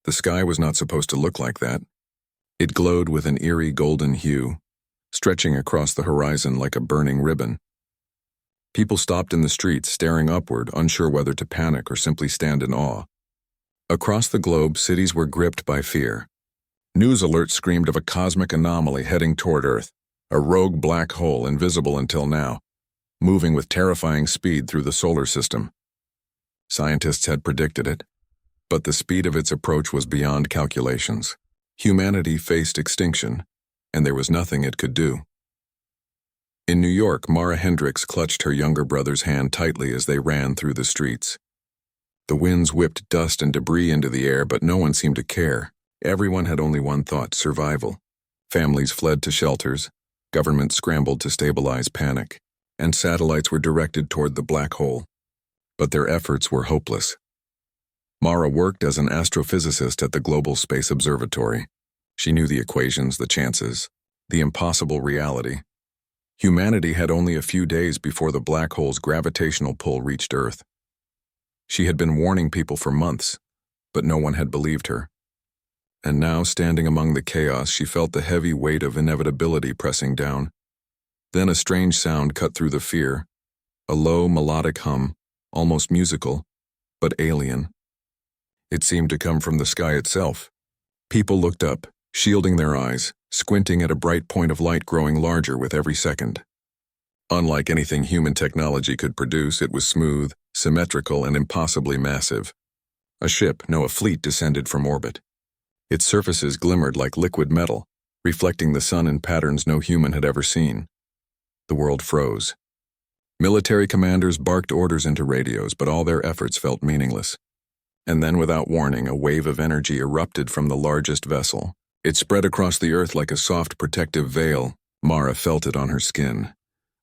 The sky was not supposed to look like that. It glowed with an eerie golden hue, stretching across the horizon like a burning ribbon. People stopped in the streets, staring upward, unsure whether to panic or simply stand in awe. Across the globe, cities were gripped by fear. News alerts screamed of a cosmic anomaly heading toward Earth, a rogue black hole invisible until now, moving with terrifying speed through the solar system. Scientists had predicted it, but the speed of its approach was beyond calculations. Humanity faced extinction, and there was nothing it could do. In New York, Mara Hendricks clutched her younger brother's hand tightly as they ran through the streets. The winds whipped dust and debris into the air, but no one seemed to care. Everyone had only one thought: survival. Families fled to shelters, governments scrambled to stabilize panic, and satellites were directed toward the black hole. But their efforts were hopeless. Mara worked as an astrophysicist at the Global Space Observatory. She knew the equations, the chances, the impossible reality. Humanity had only a few days before the black hole's gravitational pull reached Earth. She had been warning people for months, but no one had believed her. And now, standing among the chaos, she felt the heavy weight of inevitability pressing down. Then a strange sound cut through the fear, a low, melodic hum, almost musical, but alien. It seemed to come from the sky itself. People looked up, shielding their eyes, squinting at a bright point of light growing larger with every second. Unlike anything human technology could produce, it was smooth, symmetrical, and impossibly massive. A ship, no, a fleet, descended from orbit. Its surfaces glimmered like liquid metal, reflecting the sun in patterns no human had ever seen. The world froze. Military commanders barked orders into radios, but all their efforts felt meaningless. And then, without warning, a wave of energy erupted from the largest vessel. It spread across the Earth like a soft protective veil. Mara felt it on her skin.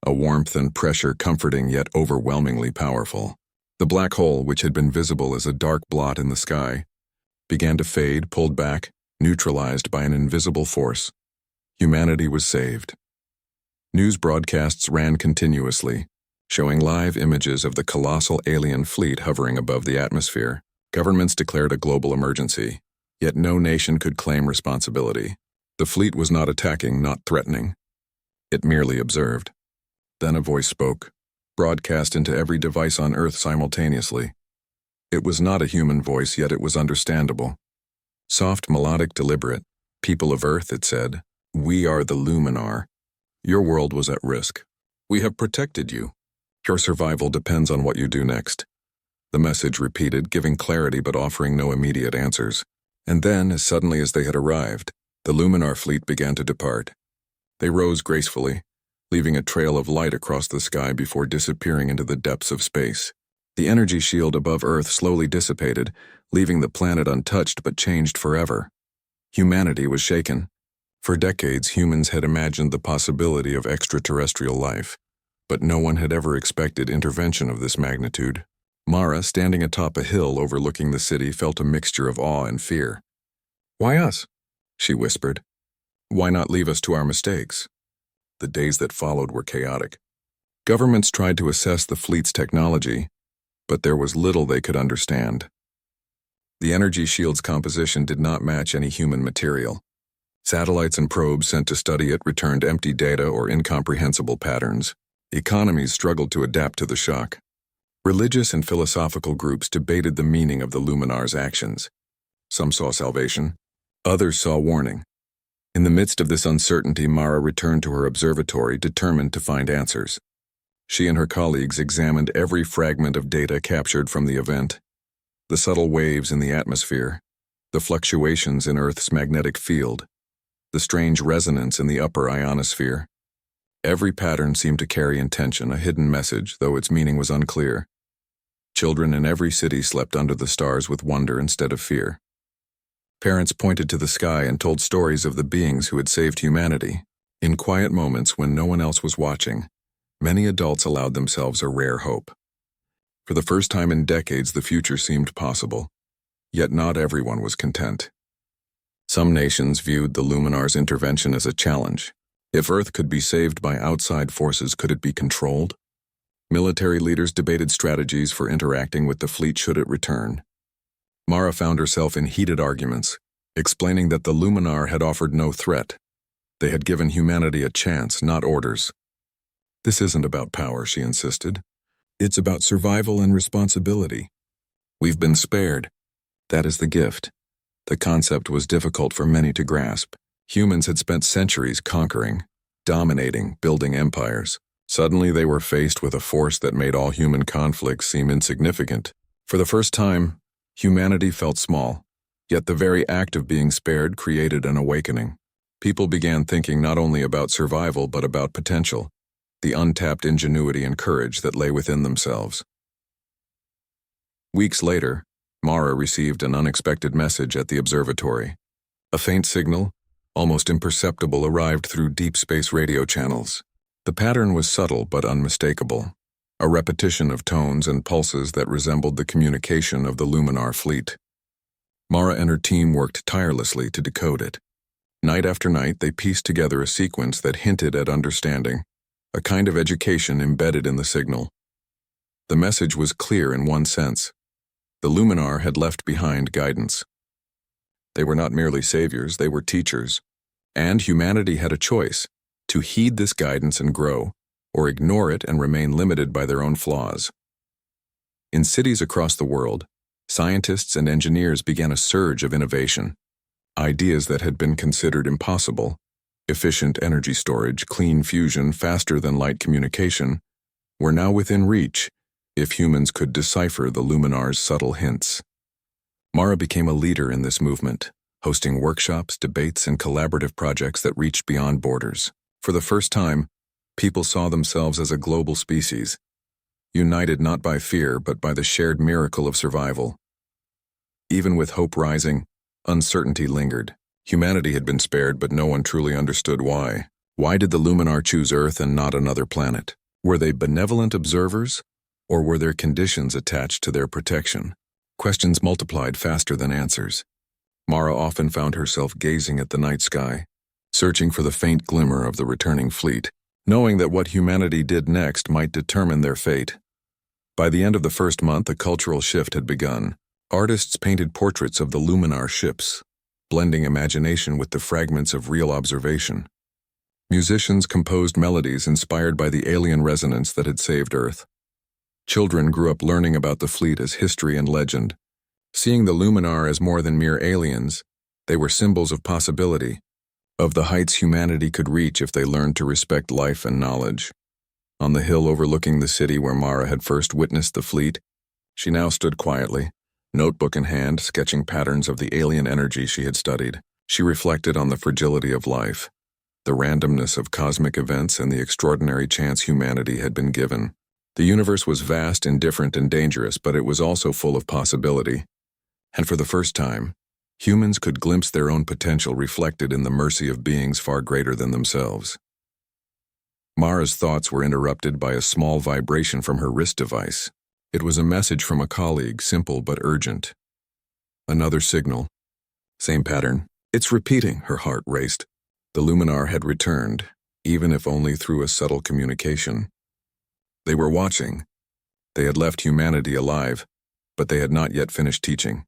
A warmth and pressure comforting yet overwhelmingly powerful. The black hole, which had been visible as a dark blot in the sky, began to fade, pulled back, neutralized by an invisible force. Humanity was saved. News broadcasts ran continuously, showing live images of the colossal alien fleet hovering above the atmosphere. Governments declared a global emergency, yet no nation could claim responsibility. The fleet was not attacking, not threatening. It merely observed. Then a voice spoke, broadcast into every device on Earth simultaneously. It was not a human voice, yet it was understandable. Soft, melodic, deliberate. People of Earth, it said, we are the Luminar. Your world was at risk. We have protected you. Your survival depends on what you do next. The message repeated, giving clarity but offering no immediate answers. And then, as suddenly as they had arrived, the Luminar fleet began to depart. They rose gracefully, leaving a trail of light across the sky before disappearing into the depths of space. The energy shield above Earth slowly dissipated, leaving the planet untouched but changed forever. Humanity was shaken. For decades, humans had imagined the possibility of extraterrestrial life, but no one had ever expected intervention of this magnitude. Mara, standing atop a hill overlooking the city, felt a mixture of awe and fear. "Why us?" she whispered. "Why not leave us to our mistakes?" The days that followed were chaotic. Governments tried to assess the fleet's technology, but there was little they could understand. The energy shield's composition did not match any human material. Satellites and probes sent to study it returned empty data or incomprehensible patterns. Economies struggled to adapt to the shock. Religious and philosophical groups debated the meaning of the Luminar's actions. Some saw salvation, others saw warning. In the midst of this uncertainty, Mara returned to her observatory, determined to find answers. She and her colleagues examined every fragment of data captured from the event. The subtle waves in the atmosphere, the fluctuations in Earth's magnetic field, the strange resonance in the upper ionosphere. Every pattern seemed to carry intention, a hidden message, though its meaning was unclear. Children in every city slept under the stars with wonder instead of fear. Parents pointed to the sky and told stories of the beings who had saved humanity. In quiet moments when no one else was watching, many adults allowed themselves a rare hope. For the first time in decades, the future seemed possible, yet not everyone was content. Some nations viewed the Luminar's intervention as a challenge. If Earth could be saved by outside forces, could it be controlled? Military leaders debated strategies for interacting with the fleet should it return. Mara found herself in heated arguments, explaining that the Luminar had offered no threat. They had given humanity a chance, not orders. This isn't about power, she insisted. It's about survival and responsibility. We've been spared. That is the gift. The concept was difficult for many to grasp. Humans had spent centuries conquering, dominating, building empires. Suddenly they were faced with a force that made all human conflicts seem insignificant. For the first time, humanity felt small, yet the very act of being spared created an awakening. People began thinking not only about survival but about potential, the untapped ingenuity and courage that lay within themselves. Weeks later, Mara received an unexpected message at the observatory. A faint signal, almost imperceptible, arrived through deep space radio channels. The pattern was subtle but unmistakable, a repetition of tones and pulses that resembled the communication of the Luminar fleet. Mara and her team worked tirelessly to decode it. Night after night, they pieced together a sequence that hinted at understanding, a kind of education embedded in the signal. The message was clear in one sense. The Luminar had left behind guidance. They were not merely saviors, they were teachers. And humanity had a choice: to heed this guidance and grow, or ignore it and remain limited by their own flaws. In cities across the world, scientists and engineers began a surge of innovation. Ideas that had been considered impossible, efficient energy storage, clean fusion, faster than light communication, were now within reach if humans could decipher the Luminar's subtle hints. Mara became a leader in this movement, hosting workshops, debates, and collaborative projects that reached beyond borders. For the first time, people saw themselves as a global species, united not by fear but by the shared miracle of survival. Even with hope rising, uncertainty lingered. Humanity had been spared, but no one truly understood why. Why did the Luminar choose Earth and not another planet? Were they benevolent observers, or were there conditions attached to their protection? Questions multiplied faster than answers. Mara often found herself gazing at the night sky, searching for the faint glimmer of the returning fleet, knowing that what humanity did next might determine their fate. By the end of the first month, a cultural shift had begun. Artists painted portraits of the Luminar ships, blending imagination with the fragments of real observation. Musicians composed melodies inspired by the alien resonance that had saved Earth. Children grew up learning about the fleet as history and legend. Seeing the Luminar as more than mere aliens, they were symbols of possibility, of the heights humanity could reach if they learned to respect life and knowledge. On the hill overlooking the city where Mara had first witnessed the fleet, she now stood quietly, notebook in hand, sketching patterns of the alien energy she had studied. She reflected on the fragility of life, the randomness of cosmic events, and the extraordinary chance humanity had been given. The universe was vast, indifferent, and dangerous, but it was also full of possibility. And for the first time, humans could glimpse their own potential reflected in the mercy of beings far greater than themselves. Mara's thoughts were interrupted by a small vibration from her wrist device. It was a message from a colleague, simple but urgent. Another signal. Same pattern. It's repeating, her heart raced. The Luminar had returned, even if only through a subtle communication. They were watching. They had left humanity alive, but they had not yet finished teaching.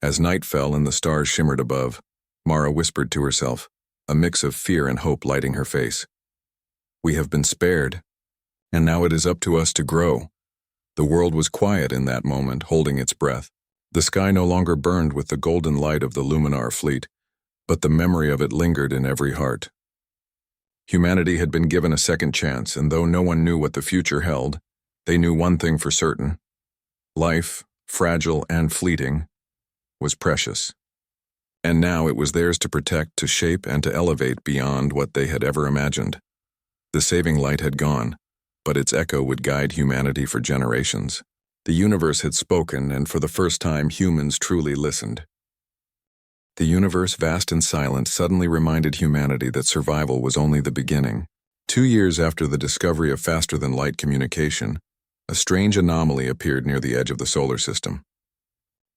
As night fell and the stars shimmered above, Mara whispered to herself, a mix of fear and hope lighting her face. We have been spared, and now it is up to us to grow. The world was quiet in that moment, holding its breath. The sky no longer burned with the golden light of the Luminar fleet, but the memory of it lingered in every heart. Humanity had been given a second chance, and though no one knew what the future held, they knew one thing for certain. Life, fragile and fleeting, was precious. And now it was theirs to protect, to shape, and to elevate beyond what they had ever imagined. The saving light had gone, but its echo would guide humanity for generations. The universe had spoken, and for the first time humans truly listened. The universe, vast and silent, suddenly reminded humanity that survival was only the beginning. 2 years after the discovery of faster-than-light communication, a strange anomaly appeared near the edge of the solar system.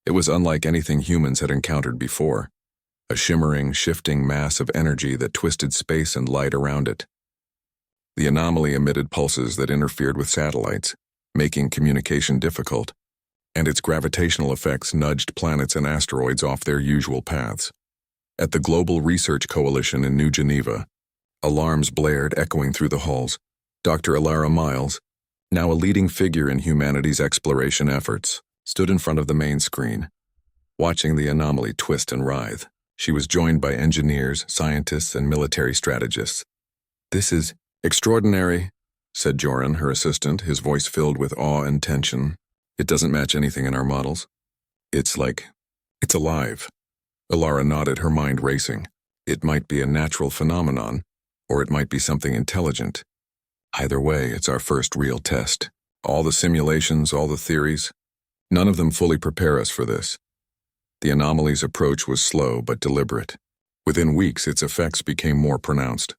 It was unlike anything humans had encountered before, a shimmering, shifting mass of energy that twisted space and light around it. The anomaly emitted pulses that interfered with satellites, making communication difficult. and its gravitational effects nudged planets and asteroids off their usual paths. At the Global Research Coalition in New Geneva, alarms blared, echoing through the halls. Dr. Ilara Miles, now a leading figure in humanity's exploration efforts, stood in front of the main screen, watching the anomaly twist and writhe. She was joined by engineers, scientists, and military strategists. "This is extraordinary," said Joran, her assistant, his voice filled with awe and tension. "It doesn't match anything in our models. It's alive." Ilara nodded, her mind racing. It might be a natural phenomenon, or it might be something intelligent. Either way, it's our first real test. All the simulations, all the theories, none of them fully prepare us for this. The anomaly's approach was slow but deliberate. Within weeks, its effects became more pronounced.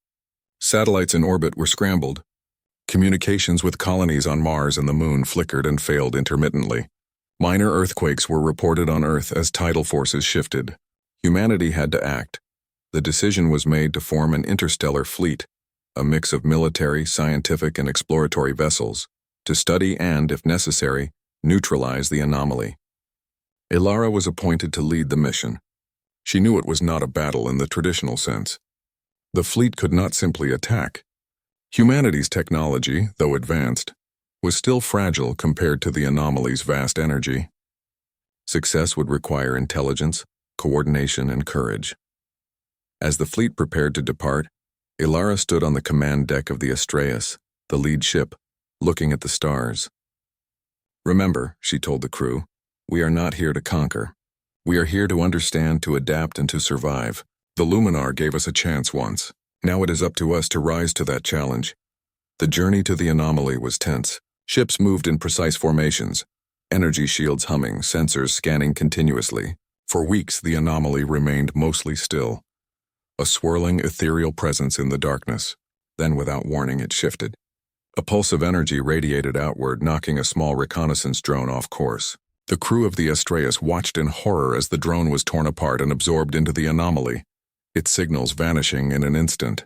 Satellites in orbit were scrambled. Communications with colonies on Mars and the Moon flickered and failed intermittently. Minor earthquakes were reported on Earth as tidal forces shifted. Humanity had to act. The decision was made to form an interstellar fleet, a mix of military, scientific, and exploratory vessels, to study and, if necessary, neutralize the anomaly. Ilara was appointed to lead the mission. She knew it was not a battle in the traditional sense. The fleet could not simply attack. Humanity's technology, though advanced, was still fragile compared to the anomaly's vast energy. Success would require intelligence, coordination, and courage. As the fleet prepared to depart, Ilara stood on the command deck of the Astraeus, the lead ship, looking at the stars. "Remember," she told the crew, "we are not here to conquer. We are here to understand, to adapt, and to survive. The Luminar gave us a chance once. Now it is up to us to rise to that challenge." The journey to the anomaly was tense. Ships moved in precise formations, energy shields humming, sensors scanning continuously. For weeks, the anomaly remained mostly still, a swirling, ethereal presence in the darkness. Then, without warning, it shifted. A pulse of energy radiated outward, knocking a small reconnaissance drone off course. The crew of the Astraeus watched in horror as the drone was torn apart and absorbed into the anomaly, its signals vanishing in an instant.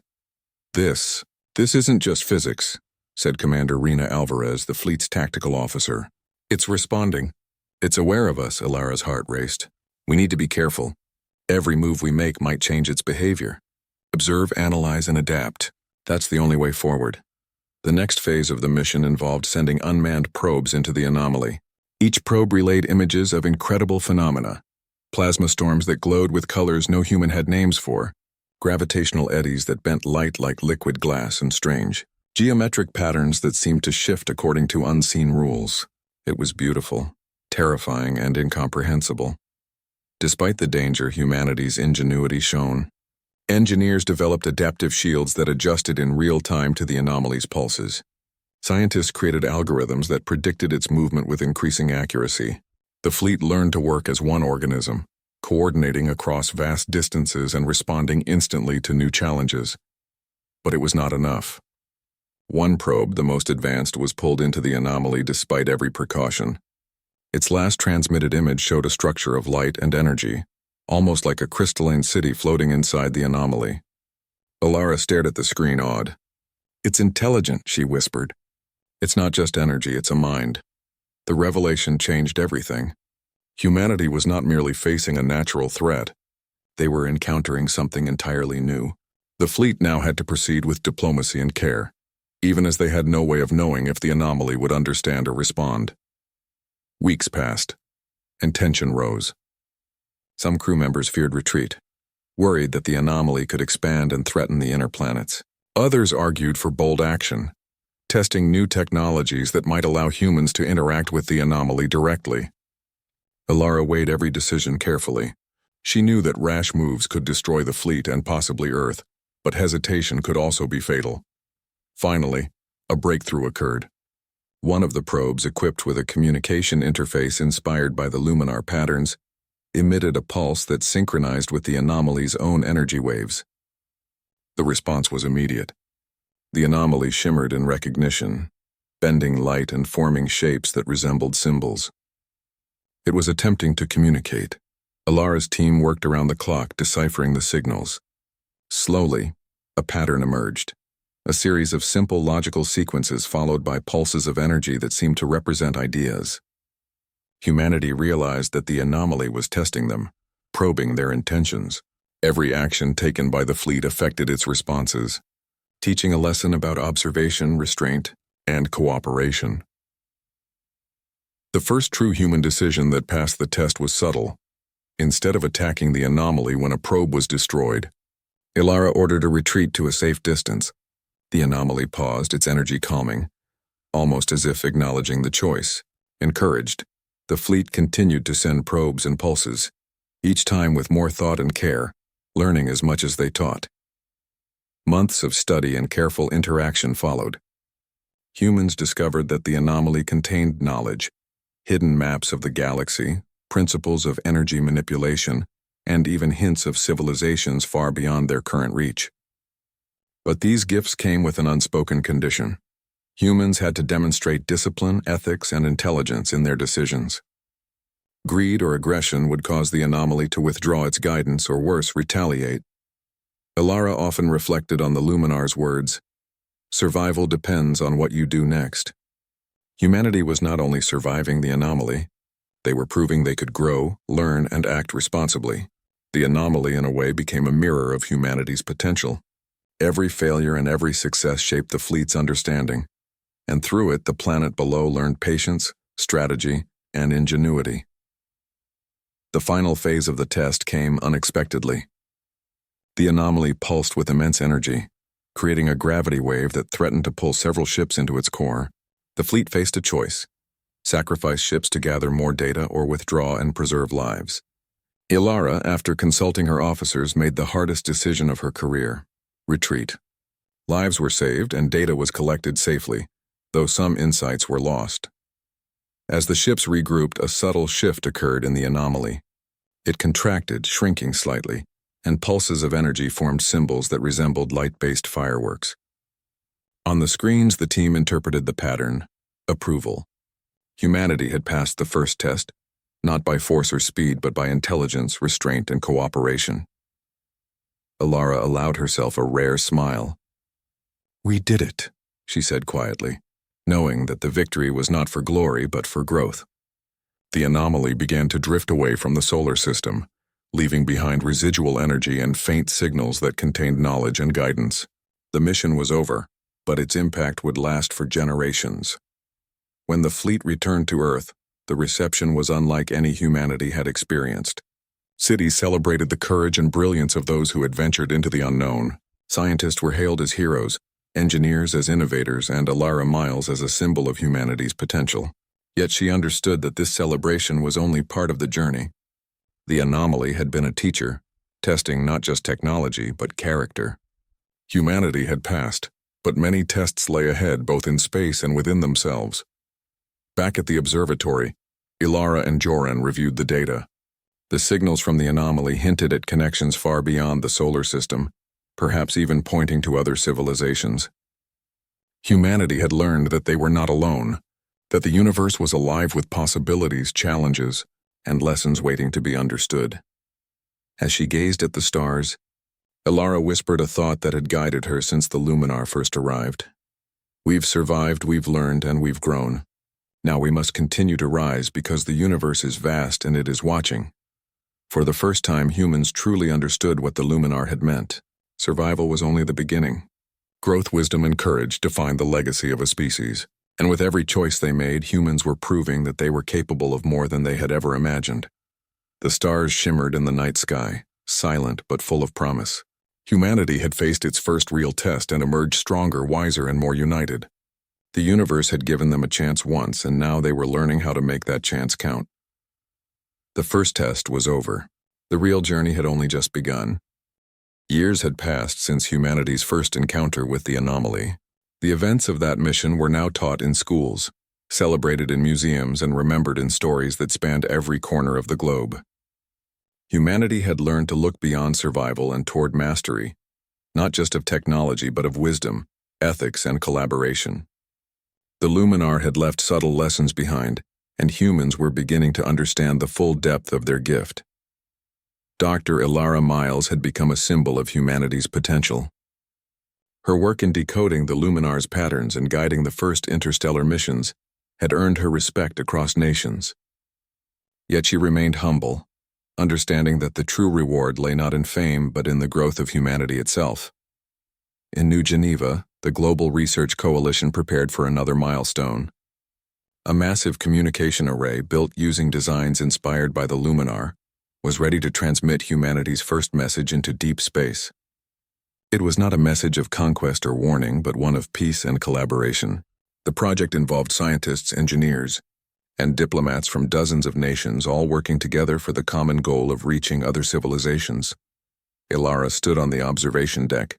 This isn't just physics," said Commander Rena Alvarez, the fleet's tactical officer. "It's responding. It's aware of us." Ilara's heart raced. "We need to be careful. Every move we make might change its behavior. Observe, analyze, and adapt. That's the only way forward." The next phase of the mission involved sending unmanned probes into the anomaly. Each probe relayed images of incredible phenomena: plasma storms that glowed with colors no human had names for, gravitational eddies that bent light like liquid glass, and strange, geometric patterns that seemed to shift according to unseen rules. It was beautiful, terrifying, and incomprehensible. Despite the danger, humanity's ingenuity shone. Engineers developed adaptive shields that adjusted in real time to the anomaly's pulses. Scientists created algorithms that predicted its movement with increasing accuracy. The fleet learned to work as one organism, coordinating across vast distances and responding instantly to new challenges. But it was not enough. One probe, the most advanced, was pulled into the anomaly despite every precaution. Its last transmitted image showed a structure of light and energy, almost like a crystalline city floating inside the anomaly. Ilara stared at the screen, awed. "It's intelligent," she whispered. "It's not just energy, it's a mind." The revelation changed everything. Humanity was not merely facing a natural threat. They were encountering something entirely new. The fleet now had to proceed with diplomacy and care, even as they had no way of knowing if the anomaly would understand or respond. Weeks passed, and tension rose. Some crew members feared retreat, worried that the anomaly could expand and threaten the inner planets. Others argued for bold action, testing new technologies that might allow humans to interact with the anomaly directly. Ilara weighed every decision carefully. She knew that rash moves could destroy the fleet and possibly Earth, but hesitation could also be fatal. Finally, a breakthrough occurred. One of the probes, equipped with a communication interface inspired by the luminar patterns, emitted a pulse that synchronized with the anomaly's own energy waves. The response was immediate. The anomaly shimmered in recognition, bending light and forming shapes that resembled symbols. It was attempting to communicate. Ilara's team worked around the clock, deciphering the signals. Slowly, a pattern emerged, a series of simple logical sequences followed by pulses of energy that seemed to represent ideas. Humanity realized that the anomaly was testing them, probing their intentions. Every action taken by the fleet affected its responses, teaching a lesson about observation, restraint, and cooperation. The first true human decision that passed the test was subtle. Instead of attacking the anomaly when a probe was destroyed, Ilara ordered a retreat to a safe distance. The anomaly paused, its energy calming, almost as if acknowledging the choice. Encouraged, the fleet continued to send probes and pulses, each time with more thought and care, learning as much as they taught. Months of study and careful interaction followed. Humans discovered that the anomaly contained knowledge, hidden maps of the galaxy, principles of energy manipulation, and even hints of civilizations far beyond their current reach. But these gifts came with an unspoken condition. Humans had to demonstrate discipline, ethics, and intelligence in their decisions. Greed or aggression would cause the anomaly to withdraw its guidance or worse, retaliate. Ilara often reflected on the Luminar's words, "Survival depends on what you do next." Humanity was not only surviving the anomaly, they were proving they could grow, learn, and act responsibly. The anomaly, in a way, became a mirror of humanity's potential. Every failure and every success shaped the fleet's understanding, and through it, the planet below learned patience, strategy, and ingenuity. The final phase of the test came unexpectedly. The anomaly pulsed with immense energy, creating a gravity wave that threatened to pull several ships into its core. The fleet faced a choice: sacrifice ships to gather more data or withdraw and preserve lives. Ilara, after consulting her officers, made the hardest decision of her career: retreat. Lives were saved and data was collected safely, though some insights were lost. As the ships regrouped, a subtle shift occurred in the anomaly. It contracted, shrinking slightly, and pulses of energy formed symbols that resembled light-based fireworks. On the screens, the team interpreted the pattern: approval. Humanity had passed the first test, not by force or speed, but by intelligence, restraint, and cooperation. Ilara allowed herself a rare smile. "We did it," she said quietly, knowing that the victory was not for glory but for growth. The anomaly began to drift away from the solar system, leaving behind residual energy and faint signals that contained knowledge and guidance. The mission was over, but its impact would last for generations. When the fleet returned to Earth, the reception was unlike any humanity had experienced. Cities celebrated the courage and brilliance of those who had ventured into the unknown. Scientists were hailed as heroes, engineers as innovators, and Ilara Miles as a symbol of humanity's potential. Yet she understood that this celebration was only part of the journey. The anomaly had been a teacher, testing not just technology but character. Humanity had passed, but many tests lay ahead, both in space and within themselves. Back at the observatory, Ilara and Joran reviewed the data. The signals from the anomaly hinted at connections far beyond the solar system, perhaps even pointing to other civilizations. Humanity had learned that they were not alone, that the universe was alive with possibilities, challenges, and lessons waiting to be understood. As she gazed at the stars, Ilara whispered a thought that had guided her since the Luminar first arrived. "We've survived, we've learned, and we've grown. Now we must continue to rise because the universe is vast and it is watching." For the first time, humans truly understood what the Luminar had meant. Survival was only the beginning. Growth, wisdom, and courage defined the legacy of a species. And with every choice they made, humans were proving that they were capable of more than they had ever imagined. The stars shimmered in the night sky, silent but full of promise. Humanity had faced its first real test and emerged stronger, wiser, and more united. The universe had given them a chance once, and now they were learning how to make that chance count. The first test was over. The real journey had only just begun. Years had passed since humanity's first encounter with the anomaly. The events of that mission were now taught in schools, celebrated in museums, and remembered in stories that spanned every corner of the globe. Humanity had learned to look beyond survival and toward mastery, not just of technology but of wisdom, ethics, and collaboration. The Luminar had left subtle lessons behind, and humans were beginning to understand the full depth of their gift. Dr. Ilara Miles had become a symbol of humanity's potential. Her work in decoding the Luminar's patterns and guiding the first interstellar missions had earned her respect across nations. Yet she remained humble, understanding that the true reward lay not in fame but in the growth of humanity itself. In New Geneva, the Global Research Coalition prepared for another milestone. A massive communication array built using designs inspired by the Luminar was ready to transmit humanity's first message into deep space. It was not a message of conquest or warning, but one of peace and collaboration. The project involved scientists, engineers, and diplomats from dozens of nations, all working together for the common goal of reaching other civilizations. Ilara stood on the observation deck,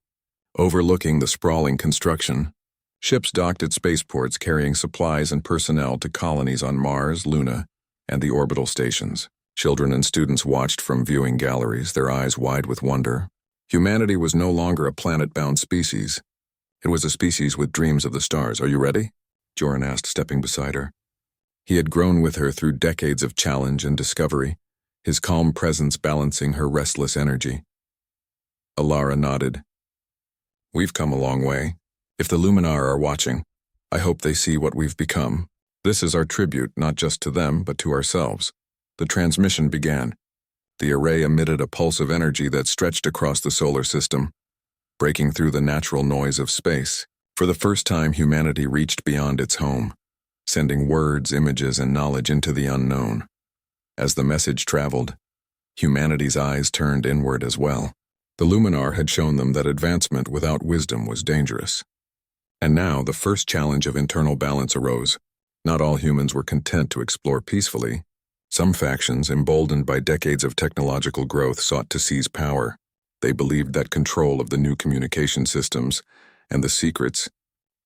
overlooking the sprawling construction. Ships docked at spaceports carrying supplies and personnel to colonies on Mars, Luna, and the orbital stations. Children and students watched from viewing galleries, their eyes wide with wonder. Humanity was no longer a planet-bound species. It was a species with dreams of the stars. "Are you ready?" Joran asked, stepping beside her. He had grown with her through decades of challenge and discovery, his calm presence balancing her restless energy. Ilara nodded. "We've come a long way. If the Luminar are watching, I hope they see what we've become. This is our tribute, not just to them, but to ourselves." The transmission began. The array emitted a pulse of energy that stretched across the solar system, breaking through the natural noise of space. For the first time, humanity reached beyond its home, sending words, images, and knowledge into the unknown. As the message traveled, humanity's eyes turned inward as well. The Luminar had shown them that advancement without wisdom was dangerous. And now the first challenge of internal balance arose. Not all humans were content to explore peacefully. Some factions, emboldened by decades of technological growth, sought to seize power. They believed that control of the new communication systems and the secrets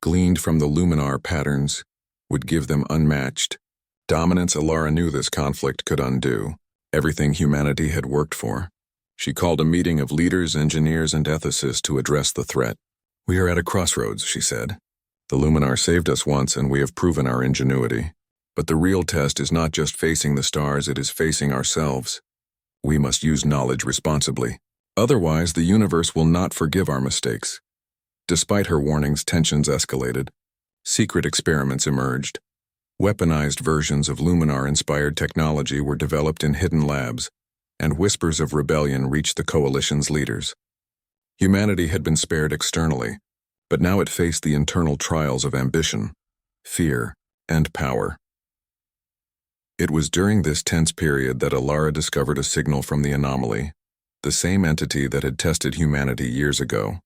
gleaned from the Luminar patterns would give them unmatched dominance. Ilara knew this conflict could undo everything humanity had worked for. She called a meeting of leaders, engineers, and ethicists to address the threat. "We are at a crossroads," she said. "The Luminar saved us once, and we have proven our ingenuity. But the real test is not just facing the stars, it is facing ourselves. We must use knowledge responsibly. Otherwise, the universe will not forgive our mistakes." Despite her warnings, tensions escalated. Secret experiments emerged. Weaponized versions of Luminar-inspired technology were developed in hidden labs, and whispers of rebellion reached the coalition's leaders. Humanity had been spared externally, but now it faced the internal trials of ambition, fear, and power. It was during this tense period that Ilara discovered a signal from the anomaly, the same entity that had tested humanity years ago.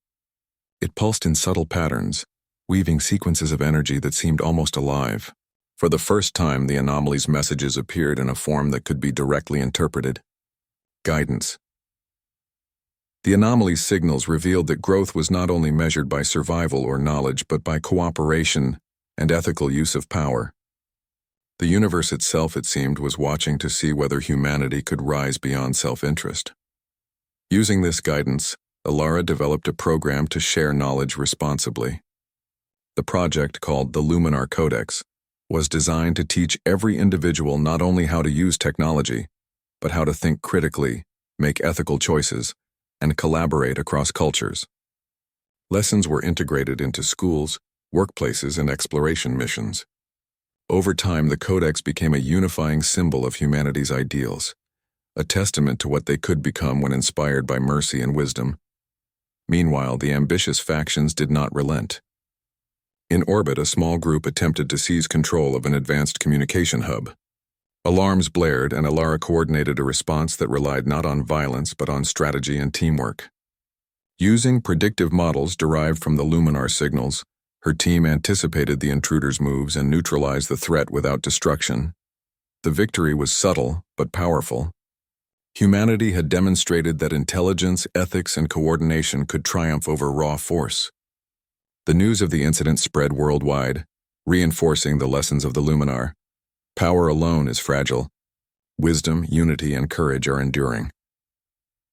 It pulsed in subtle patterns, weaving sequences of energy that seemed almost alive. For the first time, the anomaly's messages appeared in a form that could be directly interpreted. Guidance. The anomaly's signals revealed that growth was not only measured by survival or knowledge, but by cooperation and ethical use of power. The universe itself, it seemed, was watching to see whether humanity could rise beyond self-interest. Using this guidance, Ilara developed a program to share knowledge responsibly. The project, called the Luminar Codex, was designed to teach every individual not only how to use technology, but how to think critically, make ethical choices, and collaborate across cultures. Lessons were integrated into schools, workplaces, and exploration missions. Over time, the Codex became a unifying symbol of humanity's ideals, a testament to what they could become when inspired by mercy and wisdom. Meanwhile, the ambitious factions did not relent. In orbit, a small group attempted to seize control of an advanced communication hub. Alarms blared, and Ilara coordinated a response that relied not on violence but on strategy and teamwork. Using predictive models derived from the Luminar signals, her team anticipated the intruder's moves and neutralized the threat without destruction. The victory was subtle but powerful. Humanity had demonstrated that intelligence, ethics, and coordination could triumph over raw force. The news of the incident spread worldwide, reinforcing the lessons of the Luminar. Power alone is fragile. Wisdom, unity, and courage are enduring.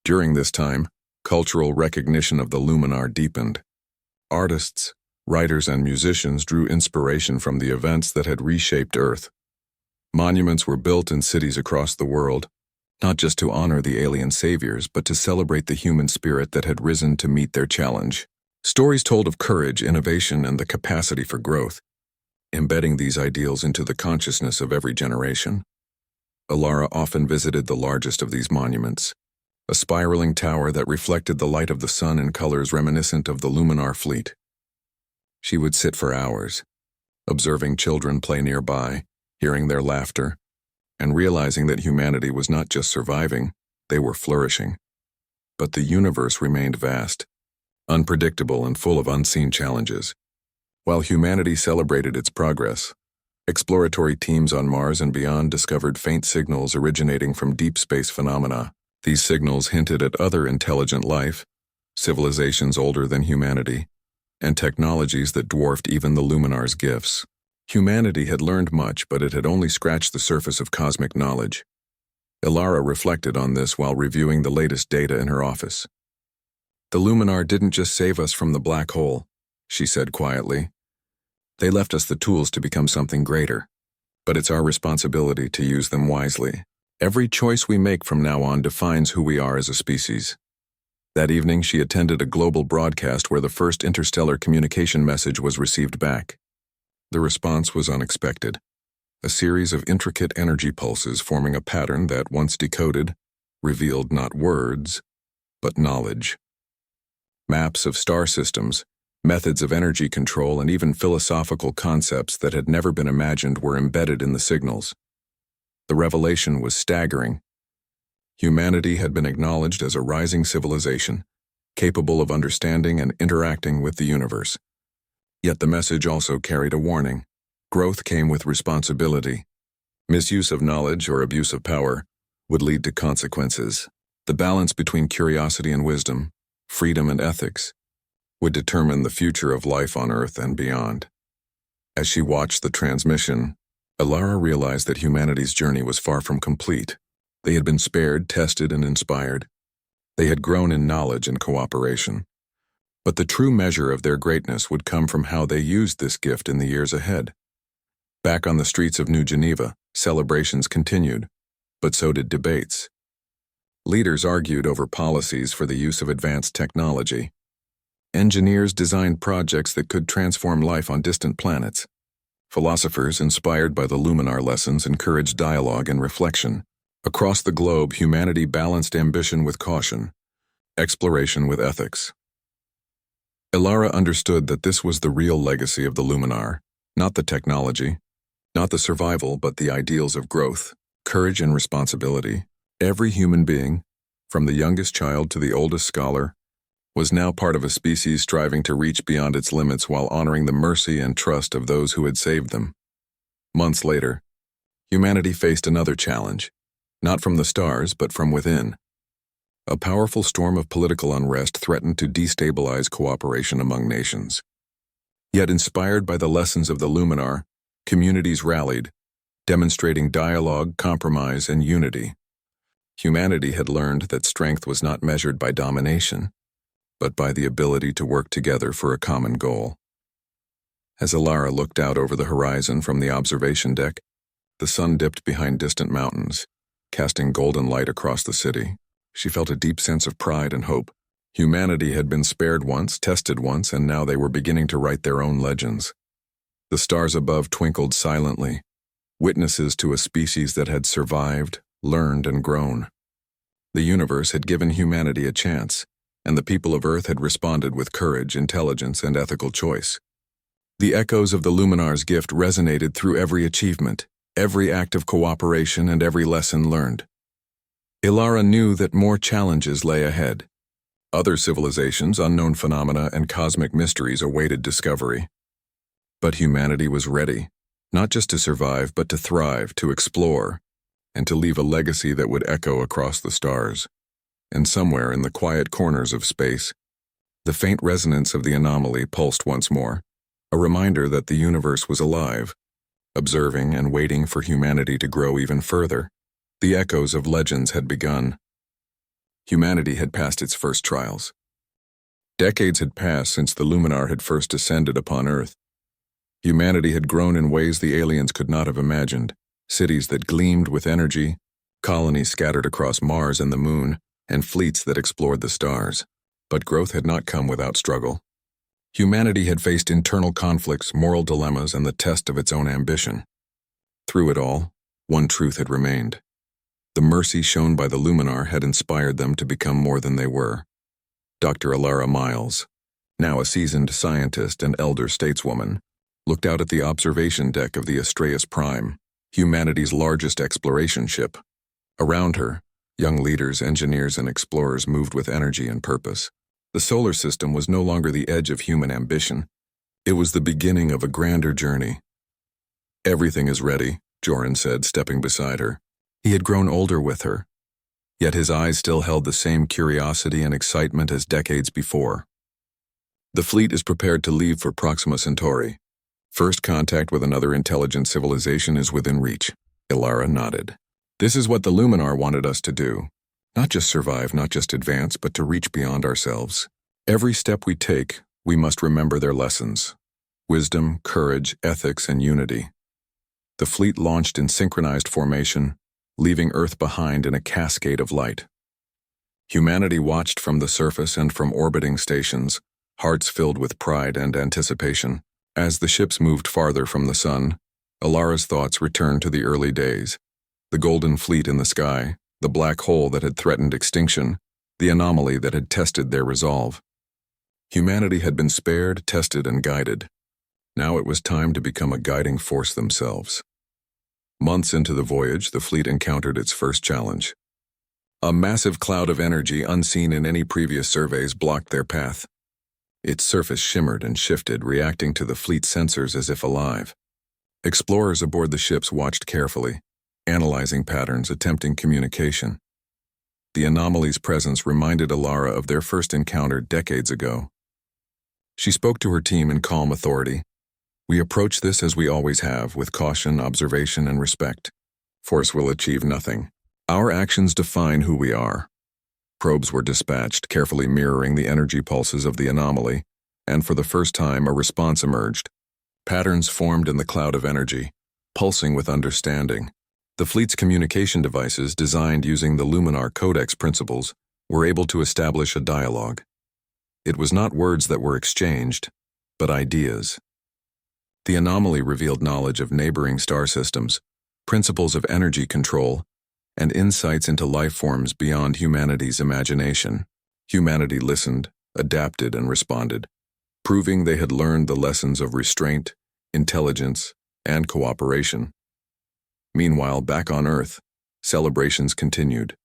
During this time, cultural recognition of the Luminar deepened. Artists, writers, and musicians drew inspiration from the events that had reshaped Earth. Monuments were built in cities across the world, not just to honor the alien saviors, but to celebrate the human spirit that had risen to meet their challenge. Stories told of courage, innovation, and the capacity for growth, embedding these ideals into the consciousness of every generation. Alara often visited the largest of these monuments, a spiraling tower that reflected the light of the sun in colors reminiscent of the Luminar fleet. She would sit for hours, observing children play nearby, hearing their laughter, and realizing that humanity was not just surviving, they were flourishing. But the universe remained vast, unpredictable and full of unseen challenges. While humanity celebrated its progress, exploratory teams on Mars and beyond discovered faint signals originating from deep space phenomena. These signals hinted at other intelligent life, civilizations older than humanity, and technologies that dwarfed even the Luminar's gifts. Humanity had learned much, but it had only scratched the surface of cosmic knowledge. Alara reflected on this while reviewing the latest data in her office. "The Luminar didn't just save us from the black hole," she said quietly. "They left us the tools to become something greater, but it's our responsibility to use them wisely. Every choice we make from now on defines who we are as a species." That evening, she attended a global broadcast where the first interstellar communication message was received back. The response was unexpected. A series of intricate energy pulses forming a pattern that, once decoded, revealed not words, but knowledge. Maps of star systems, methods of energy control, and even philosophical concepts that had never been imagined were embedded in the signals. The revelation was staggering. Humanity had been acknowledged as a rising civilization, capable of understanding and interacting with the universe. Yet the message also carried a warning. Growth came with responsibility. Misuse of knowledge or abuse of power would lead to consequences. The balance between curiosity and wisdom, freedom and ethics, would determine the future of life on Earth and beyond. As she watched the transmission, Alara realized that humanity's journey was far from complete. They had been spared, tested, and inspired. They had grown in knowledge and cooperation. But the true measure of their greatness would come from how they used this gift in the years ahead. Back on the streets of New Geneva, celebrations continued, but so did debates. Leaders argued over policies for the use of advanced technology. Engineers designed projects that could transform life on distant planets. Philosophers, inspired by the Luminar lessons, encouraged dialogue and reflection. Across the globe, humanity balanced ambition with caution, exploration with ethics. Alara understood that this was the real legacy of the Luminar, not the technology, not the survival, but the ideals of growth, courage, and responsibility. Every human being, from the youngest child to the oldest scholar, was now part of a species striving to reach beyond its limits while honoring the mercy and trust of those who had saved them. Months later, humanity faced another challenge, not from the stars, but from within. A powerful storm of political unrest threatened to destabilize cooperation among nations. Yet, inspired by the lessons of the Luminar, communities rallied, demonstrating dialogue, compromise, and unity. Humanity had learned that strength was not measured by domination, but by the ability to work together for a common goal. As Alara looked out over the horizon from the observation deck, the sun dipped behind distant mountains, casting golden light across the city. She felt a deep sense of pride and hope. Humanity had been spared once, tested once, and now they were beginning to write their own legends. The stars above twinkled silently, witnesses to a species that had survived, learned, and grown. The universe had given humanity a chance, and the people of Earth had responded with courage, intelligence, and ethical choice. The echoes of the Luminar's gift resonated through every achievement, every act of cooperation, and every lesson learned. Alara knew that more challenges lay ahead. Other civilizations, unknown phenomena, and cosmic mysteries awaited discovery. But humanity was ready, not just to survive, but to thrive, to explore, and to leave a legacy that would echo across the stars. And somewhere in the quiet corners of space, the faint resonance of the anomaly pulsed once more, a reminder that the universe was alive, observing and waiting for humanity to grow even further. The echoes of legends had begun. Humanity had passed its first trials. Decades had passed since the Luminar had first descended upon Earth. Humanity had grown in ways the aliens could not have imagined. Cities that gleamed with energy, colonies scattered across Mars and the Moon, and fleets that explored the stars. But growth had not come without struggle. Humanity had faced internal conflicts, moral dilemmas, and the test of its own ambition. Through it all, one truth had remained. The mercy shown by the Luminar had inspired them to become more than they were. Dr. Alara Miles, now a seasoned scientist and elder stateswoman, looked out at the observation deck of the SCIFI-Prime, humanity's largest exploration ship. Around her, young leaders, engineers, and explorers moved with energy and purpose. The solar system was no longer the edge of human ambition. It was the beginning of a grander journey. "Everything is ready," Joran said, stepping beside her. He had grown older with her, yet his eyes still held the same curiosity and excitement as decades before. "The fleet is prepared to leave for Proxima Centauri. First contact with another intelligent civilization is within reach." Alara nodded. "This is what the Luminar wanted us to do. Not just survive, not just advance, but to reach beyond ourselves. Every step we take, we must remember their lessons: wisdom, courage, ethics, and unity." The fleet launched in synchronized formation, leaving Earth behind in a cascade of light. Humanity watched from the surface and from orbiting stations, hearts filled with pride and anticipation. As the ships moved farther from the sun, Alara's thoughts returned to the early days. The golden fleet in the sky, the black hole that had threatened extinction, the anomaly that had tested their resolve. Humanity had been spared, tested, and guided. Now it was time to become a guiding force themselves. Months into the voyage, the fleet encountered its first challenge. A massive cloud of energy unseen in any previous surveys blocked their path. Its surface shimmered and shifted, reacting to the fleet's sensors as if alive. Explorers aboard the ships watched carefully, analyzing patterns, attempting communication. The anomaly's presence reminded Alara of their first encounter decades ago. She spoke to her team in calm authority. "We approach this as we always have, with caution, observation, and respect. Force will achieve nothing. Our actions define who we are." Probes were dispatched, carefully mirroring the energy pulses of the anomaly, and for the first time a response emerged. Patterns formed in the cloud of energy, pulsing with understanding. The fleet's communication devices, designed using the Luminar Codex principles, were able to establish a dialogue. It was not words that were exchanged, but ideas. The anomaly revealed knowledge of neighboring star systems, principles of energy control, and insights into life forms beyond humanity's imagination. Humanity listened, adapted, and responded, proving they had learned the lessons of restraint, intelligence, and cooperation. Meanwhile, back on Earth, celebrations continued.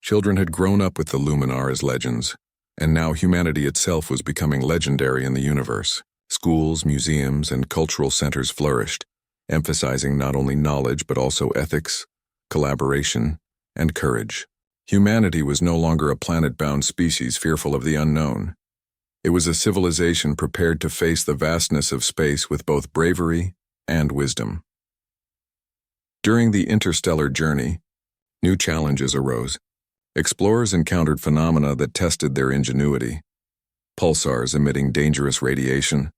Children had grown up with the Luminar as legends, and now humanity itself was becoming legendary in the universe. Schools, museums, and cultural centers flourished, emphasizing not only knowledge but also ethics, collaboration, and courage. Humanity was no longer a planet-bound species fearful of the unknown. It was a civilization prepared to face the vastness of space with both bravery and wisdom. During the interstellar journey, new challenges arose. Explorers encountered phenomena that tested their ingenuity: pulsars emitting dangerous radiation,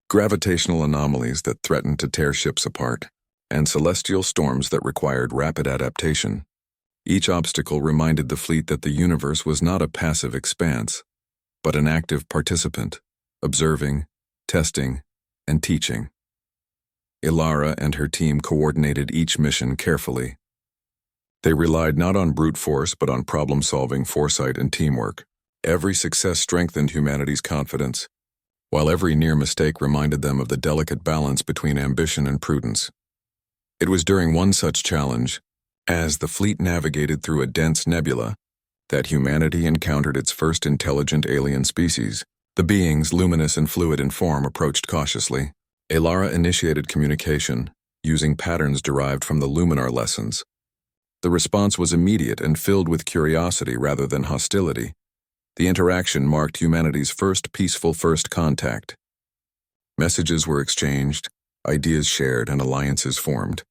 gravitational anomalies that threatened to tear ships apart, and celestial storms that required rapid adaptation. Each obstacle reminded the fleet that the universe was not a passive expanse, but an active participant, observing, testing, and teaching. Alara and her team coordinated each mission carefully. They relied not on brute force but on problem-solving, foresight, and teamwork. Every success strengthened humanity's confidence, while every near mistake reminded them of the delicate balance between ambition and prudence. It was during one such challenge, as the fleet navigated through a dense nebula, that humanity encountered its first intelligent alien species. The beings, luminous and fluid in form, approached cautiously. Alara initiated communication, using patterns derived from the Luminar lessons. The response was immediate and filled with curiosity rather than hostility. The interaction marked humanity's first peaceful contact. Messages were exchanged, ideas shared, and alliances formed.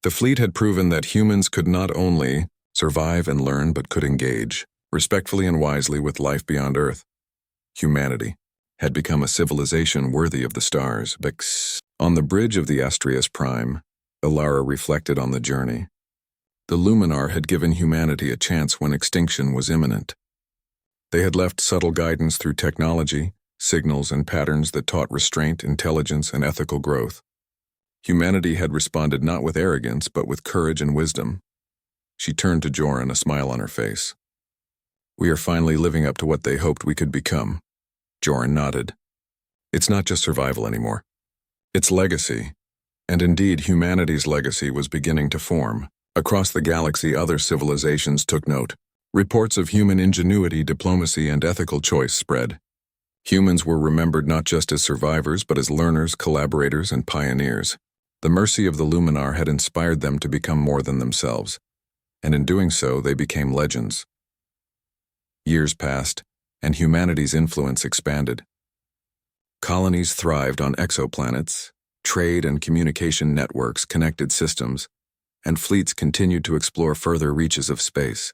The fleet had proven that humans could not only survive and learn but could engage, respectfully and wisely, with life beyond Earth. Humanity had become a civilization worthy of the stars. On the bridge of the SCIFI-Prime, Alara reflected on the journey. The Luminar had given humanity a chance when extinction was imminent. They had left subtle guidance through technology, signals, and patterns that taught restraint, intelligence, and ethical growth. Humanity had responded not with arrogance but with courage and wisdom. She turned to Joran, a smile on her face. We are finally living up to what they hoped we could become. Joran nodded. It's not just survival anymore. It's legacy. And indeed, humanity's legacy was beginning to form. Across the galaxy, other civilizations took note. Reports of human ingenuity, diplomacy, and ethical choice spread. Humans were remembered not just as survivors, but as learners, collaborators, and pioneers. The mercy of the Luminar had inspired them to become more than themselves, and in doing so, they became legends. Years passed, and humanity's influence expanded. Colonies thrived on exoplanets, trade and communication networks connected systems, and fleets continued to explore further reaches of space.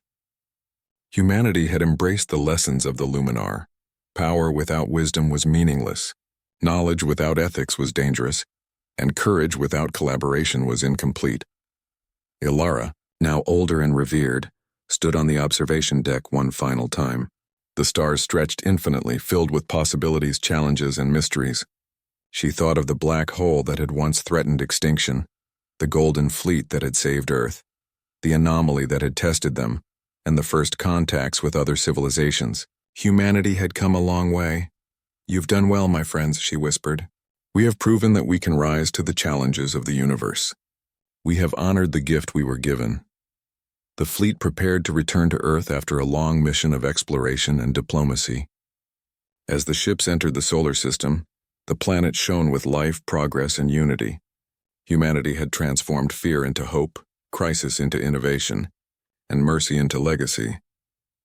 Humanity had embraced the lessons of the Luminar. Power without wisdom was meaningless, knowledge without ethics was dangerous, and courage without collaboration was incomplete. Ilara, now older and revered, stood on the observation deck one final time. The stars stretched infinitely, filled with possibilities, challenges, and mysteries. She thought of the black hole that had once threatened extinction, the golden fleet that had saved Earth, the anomaly that had tested them, and the first contacts with other civilizations. Humanity had come a long way. You've done well, my friends, she whispered. We have proven that we can rise to the challenges of the universe. We have honored the gift we were given. The fleet prepared to return to Earth after a long mission of exploration and diplomacy. As the ships entered the solar system, the planet shone with life, progress, and unity. Humanity had transformed fear into hope, crisis into innovation, and mercy into legacy.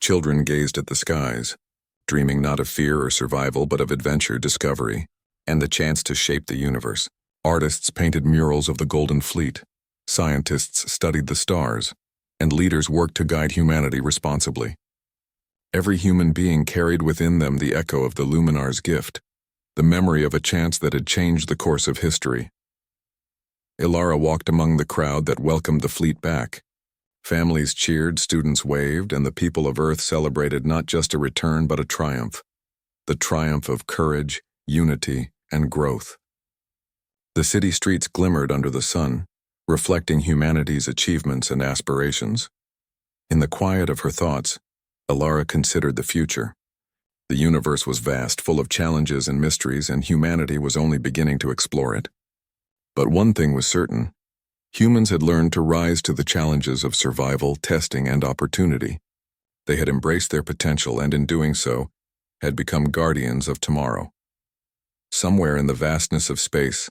Children gazed at the skies, dreaming not of fear or survival but of adventure, discovery, and the chance to shape the universe. Artists painted murals of the Golden Fleet, scientists studied the stars, and leaders worked to guide humanity responsibly. Every human being carried within them the echo of the Luminar's gift, the memory of a chance that had changed the course of history. Ilara walked among the crowd that welcomed the fleet back. Families cheered, students waved, and the people of Earth celebrated not just a return but a triumph. The triumph of courage, unity, and growth. The city streets glimmered under the sun, reflecting humanity's achievements and aspirations. In the quiet of her thoughts, Ilara considered the future. The universe was vast, full of challenges and mysteries, and humanity was only beginning to explore it. But one thing was certain. Humans had learned to rise to the challenges of survival, testing, and opportunity. They had embraced their potential and, in doing so, had become guardians of tomorrow. Somewhere in the vastness of space,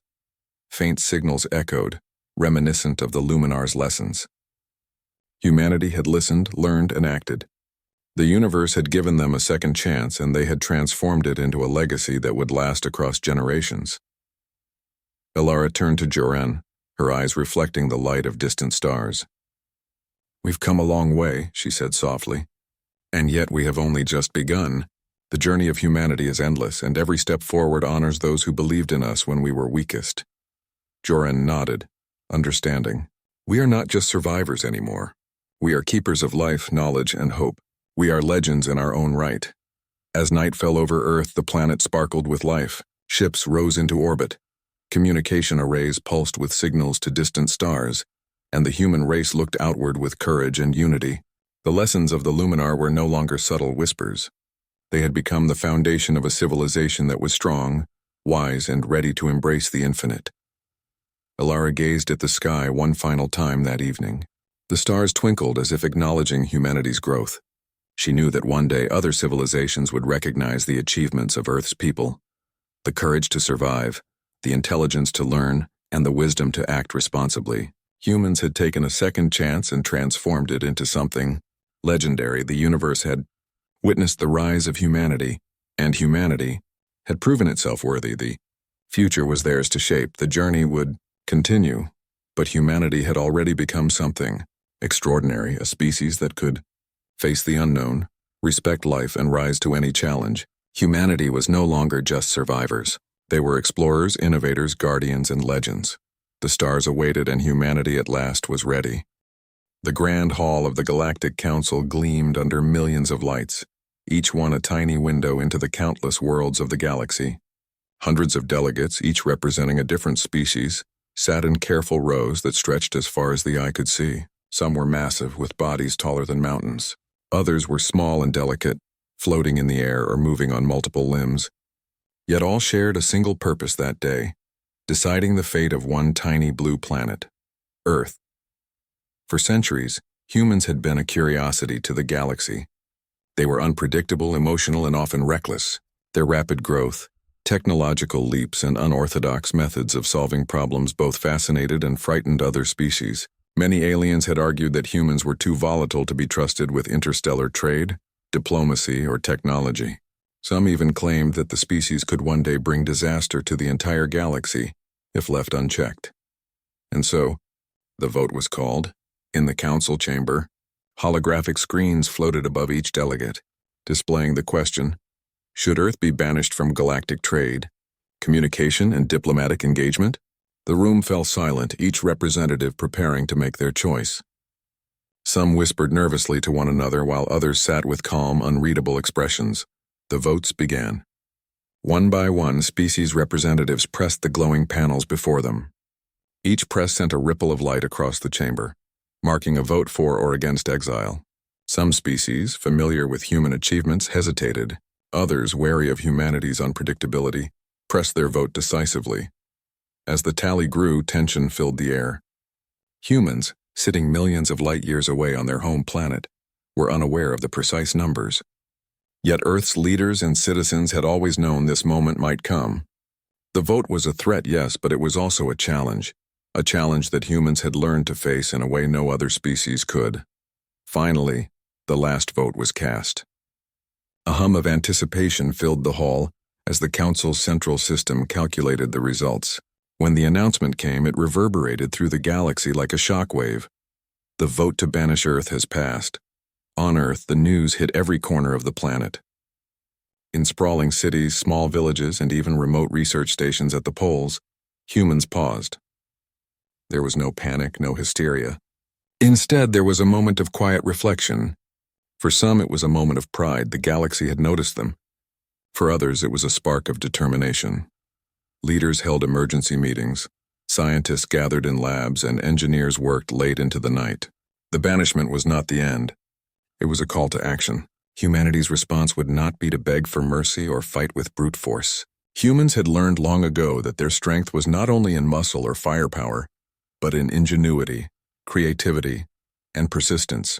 faint signals echoed, reminiscent of the Luminar's lessons. Humanity had listened, learned, and acted. The universe had given them a second chance, and they had transformed it into a legacy that would last across generations. Ilara turned to Joran, her eyes reflecting the light of distant stars. We've come a long way, she said softly. And yet we have only just begun. The journey of humanity is endless, and every step forward honors those who believed in us when we were weakest. Joran nodded, understanding. We are not just survivors anymore. We are keepers of life, knowledge, and hope. We are legends in our own right. As night fell over Earth, the planet sparkled with life. Ships rose into orbit. Communication arrays pulsed with signals to distant stars, and the human race looked outward with courage and unity. The lessons of the Luminar were no longer subtle whispers. They had become the foundation of a civilization that was strong, wise, and ready to embrace the infinite. Ilara gazed at the sky one final time that evening. The stars twinkled as if acknowledging humanity's growth. She knew that one day other civilizations would recognize the achievements of Earth's people. The courage to survive, the intelligence to learn, and the wisdom to act responsibly. Humans had taken a second chance and transformed it into something legendary. The universe had witnessed the rise of humanity, and humanity had proven itself worthy. The future was theirs to shape. The journey would continue, but humanity had already become something extraordinary, a species that could face the unknown, respect life, and rise to any challenge. Humanity was no longer just survivors. They were explorers, innovators, guardians, and legends. The stars awaited, and humanity at last was ready. The grand hall of the Galactic Council gleamed under millions of lights, each one a tiny window into the countless worlds of the galaxy. Hundreds of delegates, each representing a different species, sat in careful rows that stretched as far as the eye could see. Some were massive, with bodies taller than mountains. Others were small and delicate, floating in the air or moving on multiple limbs. Yet all shared a single purpose that day, deciding the fate of one tiny blue planet, Earth. For centuries, humans had been a curiosity to the galaxy. They were unpredictable, emotional, and often reckless. Their rapid growth, technological leaps, and unorthodox methods of solving problems both fascinated and frightened other species. Many aliens had argued that humans were too volatile to be trusted with interstellar trade, diplomacy, or technology. Some even claimed that the species could one day bring disaster to the entire galaxy if left unchecked. And so, the vote was called. In the council chamber, holographic screens floated above each delegate, displaying the question, should Earth be banished from galactic trade, communication, and diplomatic engagement? The room fell silent, each representative preparing to make their choice. Some whispered nervously to one another while others sat with calm, unreadable expressions. The votes began. One by one, species representatives pressed the glowing panels before them. Each press sent a ripple of light across the chamber, marking a vote for or against exile. Some species, familiar with human achievements, hesitated. Others, wary of humanity's unpredictability, pressed their vote decisively. As the tally grew, tension filled the air. Humans, sitting millions of light years away on their home planet, were unaware of the precise numbers. Yet Earth's leaders and citizens had always known this moment might come. The vote was a threat, yes, but it was also a challenge that humans had learned to face in a way no other species could. Finally, the last vote was cast. A hum of anticipation filled the hall as the council's central system calculated the results. When the announcement came, it reverberated through the galaxy like a shockwave. The vote to banish Earth has passed. On Earth, the news hit every corner of the planet. In sprawling cities, small villages, and even remote research stations at the poles, humans paused. There was no panic, no hysteria. Instead, there was a moment of quiet reflection. For some, it was a moment of pride. The galaxy had noticed them. For others, it was a spark of determination. Leaders held emergency meetings, scientists gathered in labs, and engineers worked late into the night. The banishment was not the end. It was a call to action. Humanity's response would not be to beg for mercy or fight with brute force. Humans had learned long ago that their strength was not only in muscle or firepower, but in ingenuity, creativity, and persistence.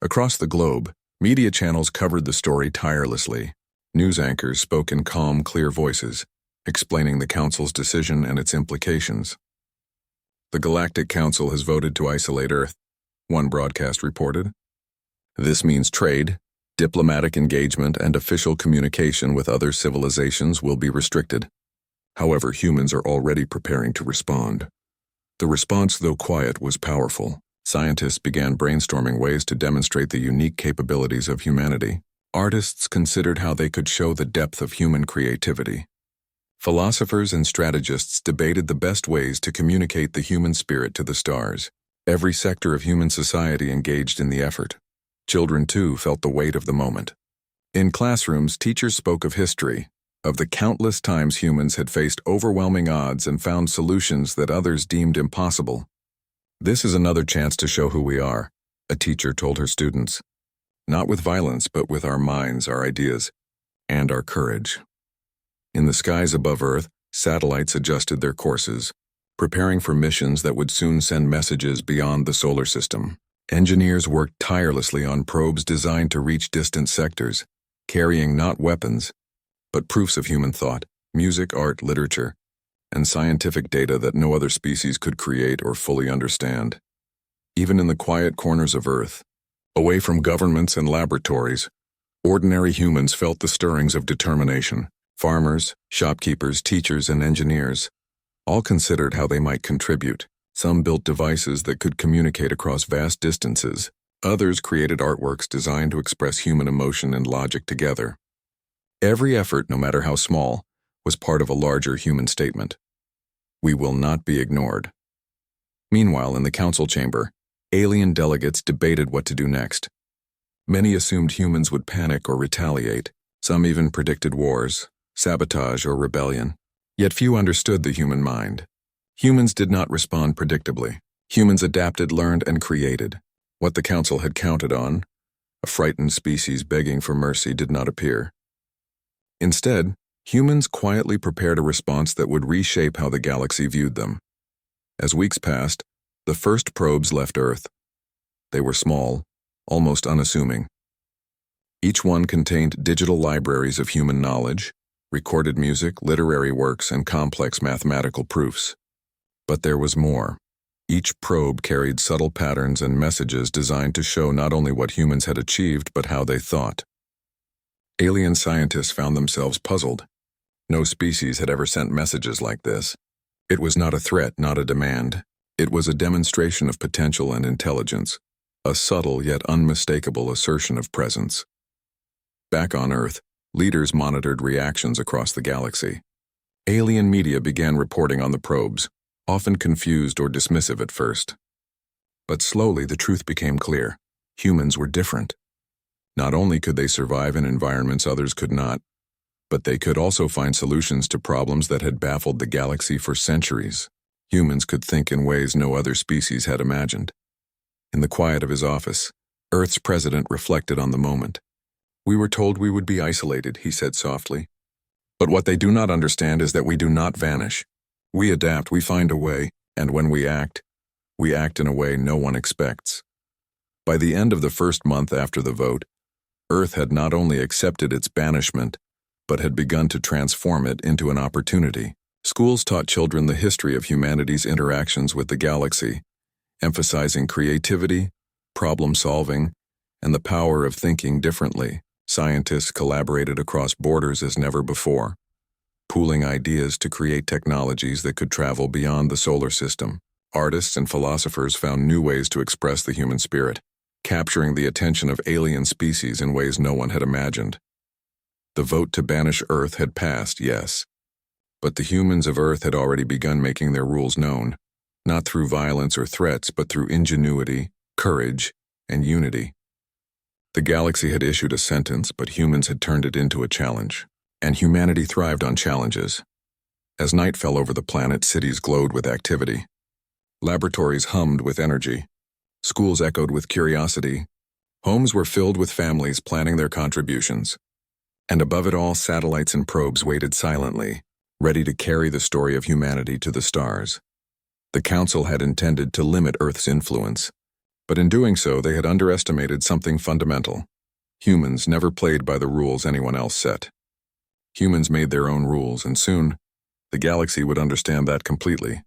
Across the globe, media channels covered the story tirelessly. News anchors spoke in calm, clear voices, explaining the Council's decision and its implications. The Galactic Council has voted to isolate Earth, one broadcast reported. This means trade, diplomatic engagement, and official communication with other civilizations will be restricted. However, humans are already preparing to respond. The response, though quiet, was powerful. Scientists began brainstorming ways to demonstrate the unique capabilities of humanity. Artists considered how they could show the depth of human creativity. Philosophers and strategists debated the best ways to communicate the human spirit to the stars. Every sector of human society engaged in the effort. Children, too, felt the weight of the moment. In classrooms, teachers spoke of history, of the countless times humans had faced overwhelming odds and found solutions that others deemed impossible. This is another chance to show who we are, a teacher told her students. Not with violence, but with our minds, our ideas, and our courage. In the skies above Earth, satellites adjusted their courses, preparing for missions that would soon send messages beyond the solar system. Engineers worked tirelessly on probes designed to reach distant sectors, carrying not weapons, but proofs of human thought, music, art, literature, and scientific data that no other species could create or fully understand. Even in the quiet corners of Earth, away from governments and laboratories, ordinary humans felt the stirrings of determination. Farmers, shopkeepers, teachers, and engineers all considered how they might contribute. Some built devices that could communicate across vast distances. Others created artworks designed to express human emotion and logic together. Every effort, no matter how small, was part of a larger human statement. We will not be ignored. Meanwhile, in the council chamber, alien delegates debated what to do next. Many assumed humans would panic or retaliate. Some even predicted wars, sabotage, or rebellion. Yet few understood the human mind. Humans did not respond predictably. Humans adapted, learned, and created. What the Council had counted on, a frightened species begging for mercy, did not appear. Instead, humans quietly prepared a response that would reshape how the galaxy viewed them. As weeks passed, the first probes left Earth. They were small, almost unassuming. Each one contained digital libraries of human knowledge, recorded music, literary works, and complex mathematical proofs. But there was more. Each probe carried subtle patterns and messages designed to show not only what humans had achieved, but how they thought. Alien scientists found themselves puzzled. No species had ever sent messages like this. It was not a threat, not a demand. It was a demonstration of potential and intelligence, a subtle yet unmistakable assertion of presence. Back on Earth, leaders monitored reactions across the galaxy. Alien media began reporting on the probes, often confused or dismissive at first. But slowly the truth became clear. Humans were different. Not only could they survive in environments others could not, but they could also find solutions to problems that had baffled the galaxy for centuries. Humans could think in ways no other species had imagined. In the quiet of his office, Earth's president reflected on the moment. "We were told we would be isolated," he said softly. "But what they do not understand is that we do not vanish. We adapt, we find a way, and when we act in a way no one expects." By the end of the first month after the vote, Earth had not only accepted its banishment, but had begun to transform it into an opportunity. Schools taught children the history of humanity's interactions with the galaxy, emphasizing creativity, problem-solving, and the power of thinking differently. Scientists collaborated across borders as never before, pooling ideas to create technologies that could travel beyond the solar system. Artists and philosophers found new ways to express the human spirit, capturing the attention of alien species in ways no one had imagined. The vote to banish Earth had passed, yes, but the humans of Earth had already begun making their rules known, not through violence or threats, but through ingenuity, courage, and unity. The galaxy had issued a sentence, but humans had turned it into a challenge, and humanity thrived on challenges. As night fell over the planet, cities glowed with activity. Laboratories hummed with energy. Schools echoed with curiosity. Homes were filled with families planning their contributions. And above it all, satellites and probes waited silently, ready to carry the story of humanity to the stars. The Council had intended to limit Earth's influence, but in doing so, they had underestimated something fundamental. Humans never played by the rules anyone else set. Humans made their own rules, and soon, the galaxy would understand that completely.